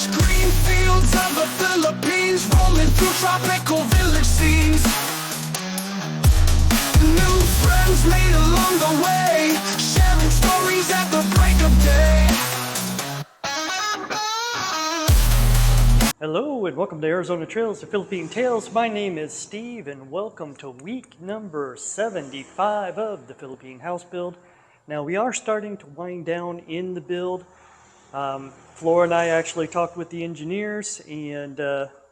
Green fields of the Philippines, rolling through tropical village scenes. New friends made along the way, sharing stories at the break of day. Hello and welcome to Arizona Trails to Philippine Tales. My name is Steve and welcome to week number 75 of the Philippine house build. Now we are starting to wind down in the build. Flora and I actually talked with the engineers and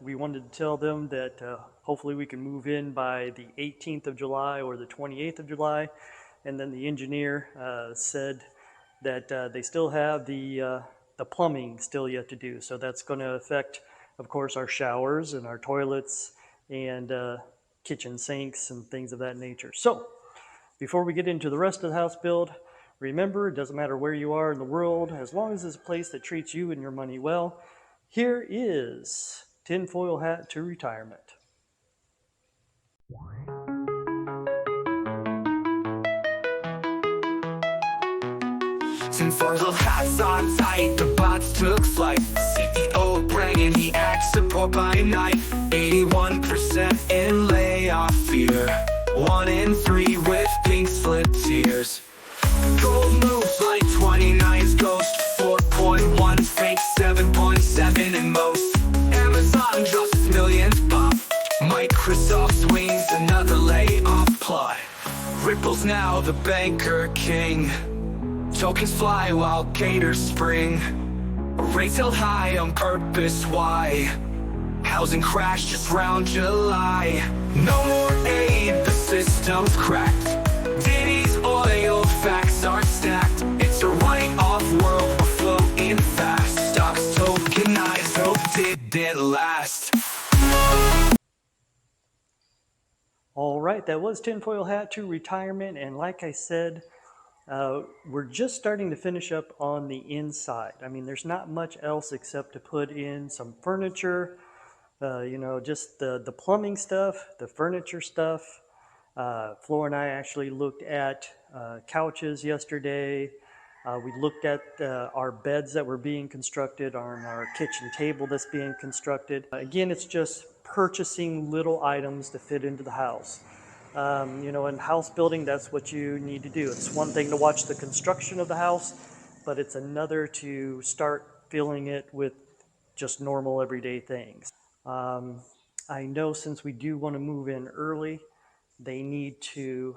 we wanted to tell them that hopefully we can move in by the 18th of July or the 28th of July. And then the engineer said that they still have the plumbing still yet to do. So that's going to affect, of course, our showers and our toilets and kitchen sinks and things of that nature. So before we get into the rest of the house build, remember, it doesn't matter where you are in the world, as long as it's a place that treats you and your money well. Here is Tinfoil Hat to Retirement. Tinfoil hats on tight, the bots took flight. CEO bringing the axe support by night. 81% in layoff fear. 1 in 3 with pink slip tears. Gold moves like 29's ghost. 4.1 fake, 7.7 in most. Amazon just millions pop. Microsoft swings another layoff plot. Ripple's now the banker king. Tokens fly while gators spring. Rates held high on purpose, why? Housing crash just round July. No more aid, the system's cracked. Diddy's oil facts are stacked. It's a write-off world, we're floating fast. Stocks tokenized, hope didn't last. All right, that was Tinfoil Hat to Retirement, and like I said, we're just starting to finish up on the inside. I mean, there's not much else except to put in some furniture, just the plumbing stuff, the furniture stuff. Flora and I actually looked at couches yesterday. We looked at our beds that were being constructed, on our kitchen table that's being constructed. Again, it's just purchasing little items to fit into the house. In house building, that's what you need to do. It's one thing to watch the construction of the house, but it's another to start filling it with just normal everyday things. I know since we do want to move in early, they need to,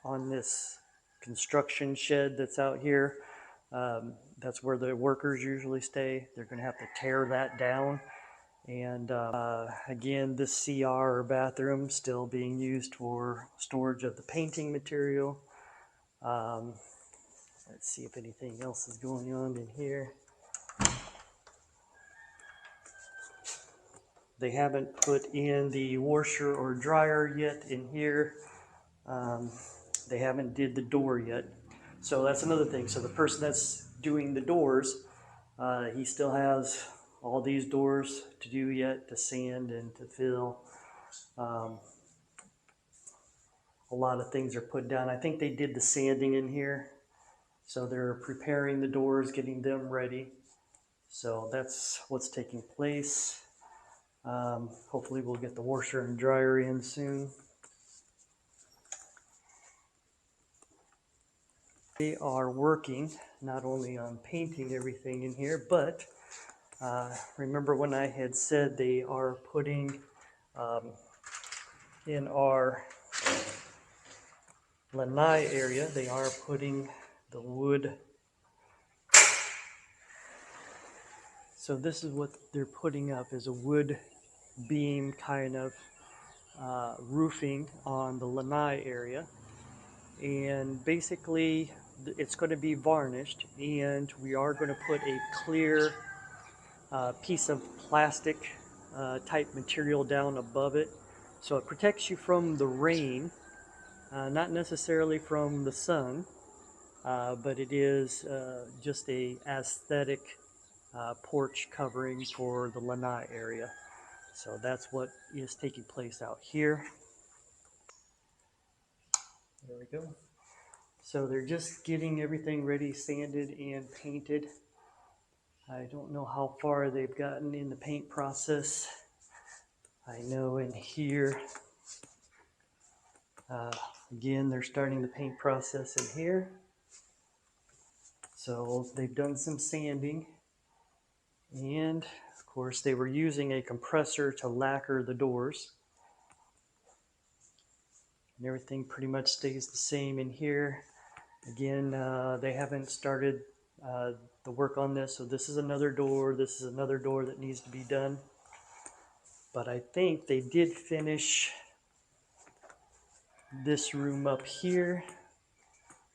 on this construction shed that's out here, that's where the workers usually stay. They're going to have to tear that down. And again, this CR or bathroom still being used for storage of the painting material. Let's see if anything else is going on in here. They haven't put in the washer or dryer yet in here. They haven't did the door yet. So that's another thing. So the person that's doing the doors, he still has all these doors to do yet, to sand and to fill. A lot of things are put down. I think they did the sanding in here. So they're preparing the doors, getting them ready. So that's what's taking place. Hopefully we'll get the washer and dryer in soon. They are working not only on painting everything in here, but remember when I had said they are putting in our lanai area, they are putting the wood. So this is what they're putting up, is a wood beam kind of roofing on the lanai area. And basically it's going to be varnished, and we are going to put a clear piece of plastic type material down above it, so it protects you from the rain, not necessarily from the sun, but it is just a aesthetic porch covering for the lanai area. So that's what is taking place out here. There we go. So they're just getting everything ready, sanded and painted. I don't know how far they've gotten in the paint process. I know in here, again, they're starting the paint process in here. So they've done some sanding, and of course they were using a compressor to lacquer the doors. And everything pretty much stays the same in here. Again, they haven't started the work on this, so this is another door. This is another door that needs to be done. But I think they did finish this room up here.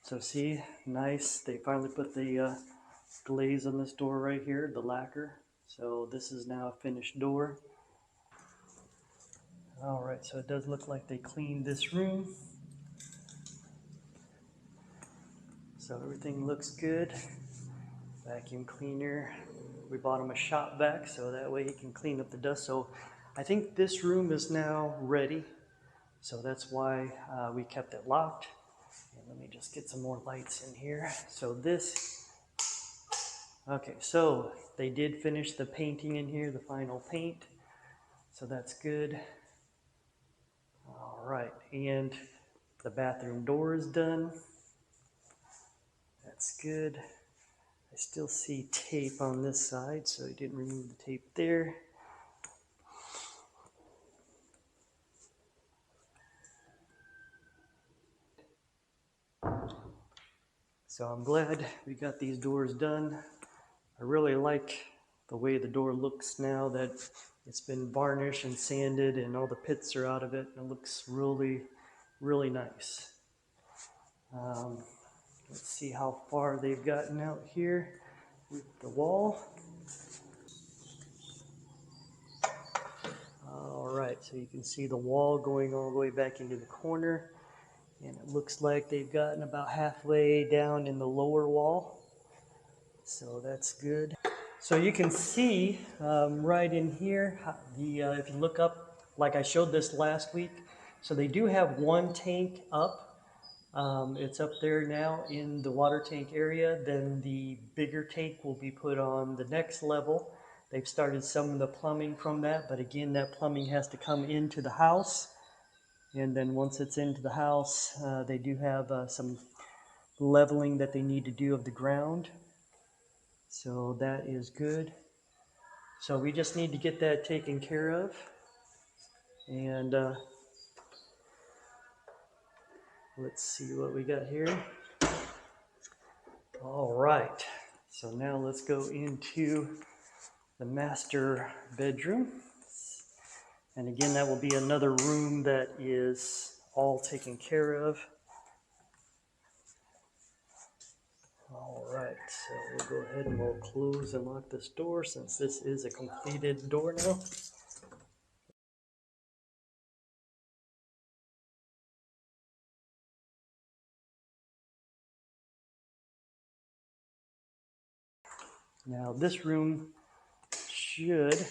So see, nice. They finally put the glaze on this door right here, the lacquer. So this is now a finished door. All right, so it does look like they cleaned this room. So everything looks good. Vacuum cleaner. We bought him a shop vac so that way he can clean up the dust. So I think this room is now ready. So that's why we kept it locked. And let me just get some more lights in here. So this, okay, so they did finish the painting in here, the final paint. So that's good. All right, and the bathroom door is done. That's good. I still see tape on this side, so I didn't remove the tape there. So I'm glad we got these doors done. I really like the way the door looks now that it's been varnished and sanded and all the pits are out of it. It looks really, really nice. Let's see how far they've gotten out here with the wall. All right, so you can see the wall going all the way back into the corner. And it looks like they've gotten about halfway down in the lower wall. So that's good. So you can see right in here, if you look up, like I showed this last week, so they do have one tank up. It's up there now in the water tank area. Then the bigger tank will be put on the next level. They've started some of the plumbing from that, but again, that plumbing has to come into the house. And then once it's into the house, they do have some leveling that they need to do of the ground. So that is good. So we just need to get that taken care of. And let's see what we got here. All right. So now let's go into the master bedroom. And again, that will be another room that is all taken care of. All right, so we'll go ahead and we'll close and lock this door since this is a completed door now. Now this room should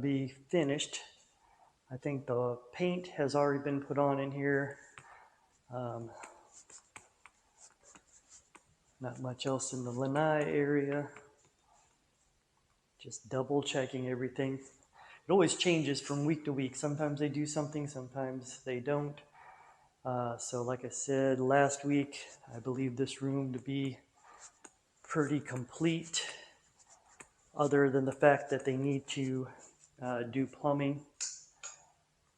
be finished. I think the paint has already been put on in here. Not much else in the lanai area. Just double checking everything. It always changes from week to week. Sometimes they do something, sometimes they don't. So like I said last week, I believe this room to be pretty complete, other than the fact that they need to do plumbing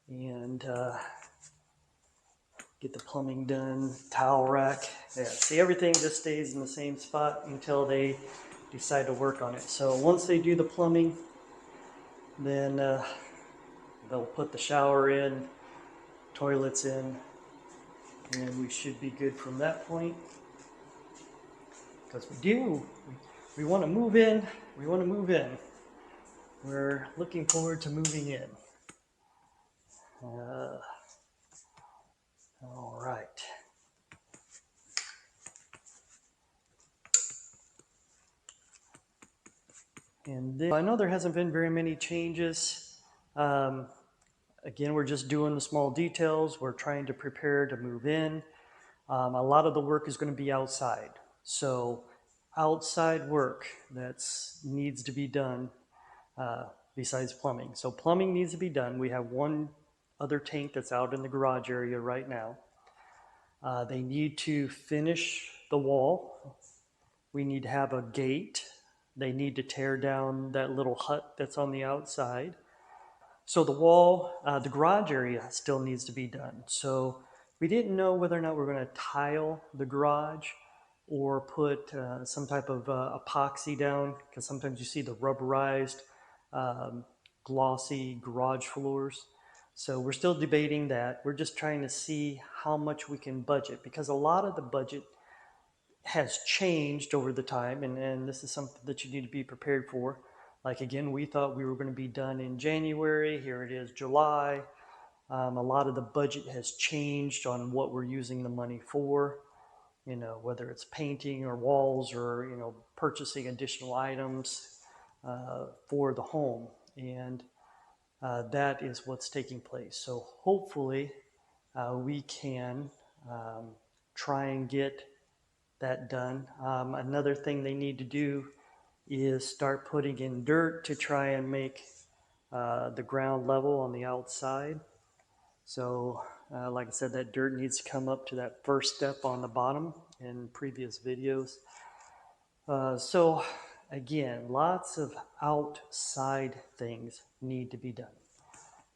and get the plumbing done, towel rack. Yeah, see, everything just stays in the same spot until they decide to work on it. So once they do the plumbing, then they'll put the shower in, toilets in, and we should be good from that point. Because we want to move in, we want to move in. We're looking forward to moving in. All right. And then, I know there hasn't been very many changes. Again, we're just doing the small details. We're trying to prepare to move in. A lot of the work is going to be outside. So outside work that's needs to be done uh, besides plumbing. So plumbing needs to be done. We have one other tank that's out in the garage area right now. They need to finish the wall. We need to have a gate. They need to tear down that little hut that's on the outside. So the wall, the garage area still needs to be done. So we didn't know whether or not we're going to tile the garage or put some type of epoxy down, because sometimes you see the rubberized, um, glossy garage floors. So we're still debating that. We're just trying to see how much we can budget, because a lot of the budget has changed over the time, and this is something that you need to be prepared for. Like again, we thought we were going to be done in January. Here it is, July. A lot of the budget has changed on what we're using the money for. You know, whether it's painting or walls or purchasing additional items for the home, and that is what's taking place. So hopefully, we can try and get that done. Another thing they need to do is start putting in dirt to try and make the ground level on the outside. So, like I said, that dirt needs to come up to that first step on the bottom in previous videos. So, again, lots of outside things need to be done.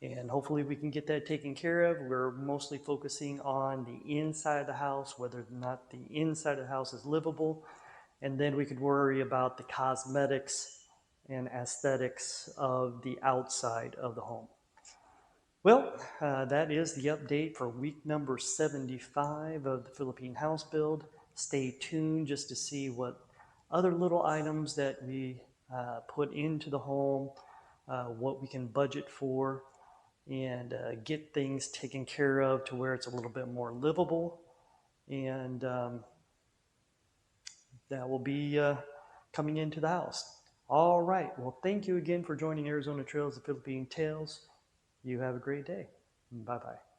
And hopefully we can get that taken care of. We're mostly focusing on the inside of the house, whether or not the inside of the house is livable. And then we could worry about the cosmetics and aesthetics of the outside of the home. Well, that is the update for week number 75 of the Philippine house build. Stay tuned just to see what other little items that we put into the home, what we can budget for, and get things taken care of to where it's a little bit more livable. And that will be coming into the house. All right. Well, thank you again for joining Arizona Trails of Philippine Tales. You have a great day. Bye bye.